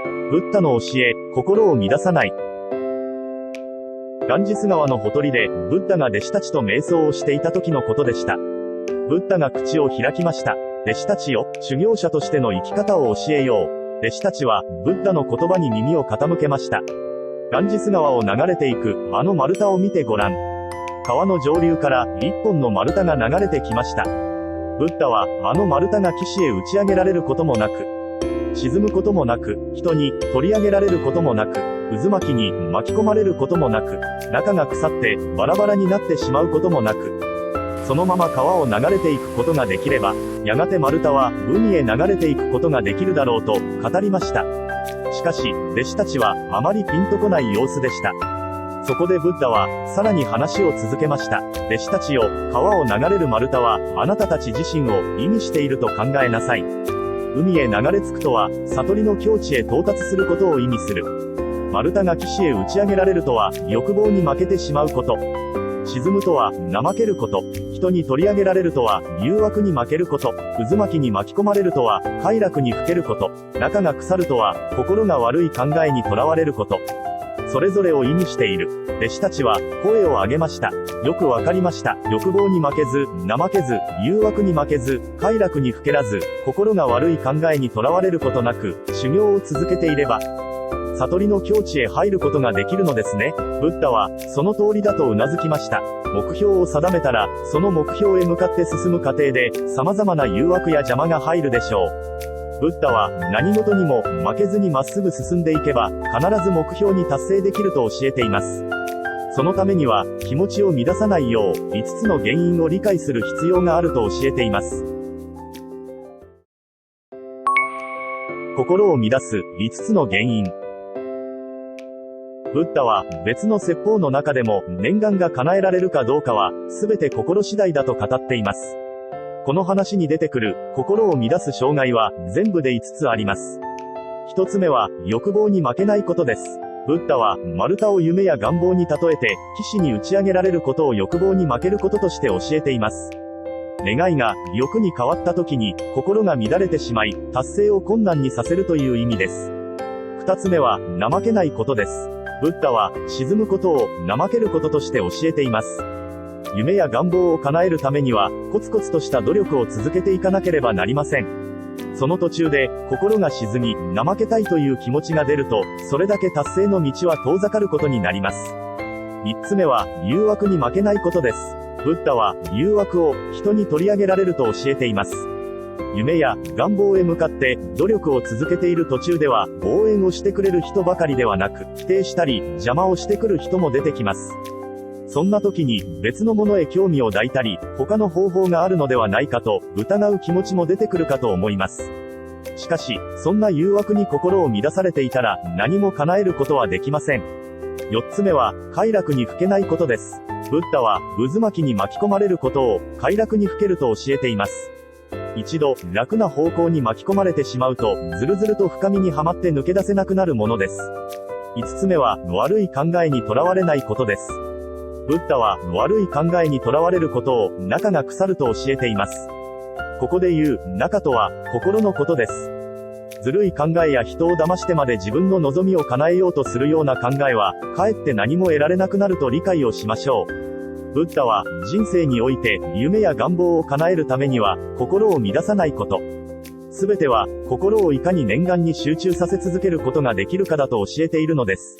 ブッダの教え、心を乱さない。ガンジス川のほとりで、ブッダが弟子たちと瞑想をしていた時のことでした。ブッダが口を開きました。弟子たちよ、修行者としての生き方を教えよう。弟子たちは、ブッダの言葉に耳を傾けました。ガンジス川を流れていく、あの丸太を見てごらん。川の上流から、一本の丸太が流れてきました。ブッダは、あの丸太が岸へ打ち上げられることもなく、沈むこともなく、人に取り上げられることもなく、渦巻きに巻き込まれることもなく、中が腐ってバラバラになってしまうこともなく、そのまま川を流れていくことができれば、やがて丸太は海へ流れていくことができるだろうと語りました。しかし、弟子たちはあまりピンとこない様子でした。そこでブッダは、さらに話を続けました。弟子たちよ、川を流れる丸太は、あなたたち自身を意味していると考えなさい。海へ流れ着くとは、悟りの境地へ到達することを意味する。丸太が岸へ打ち上げられるとは、欲望に負けてしまうこと。沈むとは、怠けること。人に取り上げられるとは、誘惑に負けること。渦巻きに巻き込まれるとは、快楽にふけること。中が腐るとは、心が悪い考えにとらわれること。それぞれを意味している。弟子たちは、声を上げました。よくわかりました。欲望に負けず、怠けず、誘惑に負けず、快楽にふけらず、心が悪い考えにとらわれることなく、修行を続けていれば、悟りの境地へ入ることができるのですね。ブッダは、その通りだと頷きました。目標を定めたら、その目標へ向かって進む過程で、様々な誘惑や邪魔が入るでしょう。ブッダは、何事にも負けずにまっすぐ進んでいけば、必ず目標に達成できると教えています。そのためには、気持ちを乱さないよう、5つの原因を理解する必要があると教えています。心を乱す、5つの原因。ブッダは、別の説法の中でも、念願が叶えられるかどうかは、すべて心次第だと語っています。この話に出てくる、心を乱す障害は、全部で5つあります。1つ目は、欲望に負けないことです。ブッダは、丸太を夢や願望に例えて、岸に打ち上げられることを欲望に負けることとして教えています。願いが、欲に変わった時に、心が乱れてしまい、達成を困難にさせるという意味です。2つ目は、怠けないことです。ブッダは、沈むことを、怠けることとして教えています。夢や願望を叶えるためには、コツコツとした努力を続けていかなければなりません。その途中で、心が沈み、怠けたいという気持ちが出ると、それだけ達成の道は遠ざかることになります。3つ目は、誘惑に負けないことです。ブッダは、誘惑を、人に取り上げられると教えています。夢や願望へ向かって努力を続けている途中では、応援をしてくれる人ばかりではなく、否定したり、邪魔をしてくる人も出てきます。そんな時に、別のものへ興味を抱いたり、他の方法があるのではないかと、疑う気持ちも出てくるかと思います。しかし、そんな誘惑に心を乱されていたら、何も叶えることはできません。4つ目は、快楽にふけないことです。ブッダは、渦巻きに巻き込まれることを、快楽にふけると教えています。一度、楽な方向に巻き込まれてしまうと、ずるずると深みにはまって抜け出せなくなるものです。5つ目は、悪い考えにとらわれないことです。ブッダは、悪い考えにとらわれることを、中が腐ると教えています。ここで言う、中とは、心のことです。ずるい考えや人を騙してまで自分の望みを叶えようとするような考えは、かえって何も得られなくなると理解をしましょう。ブッダは、人生において、夢や願望を叶えるためには、心を乱さないこと。すべては、心をいかに念願に集中させ続けることができるかだと教えているのです。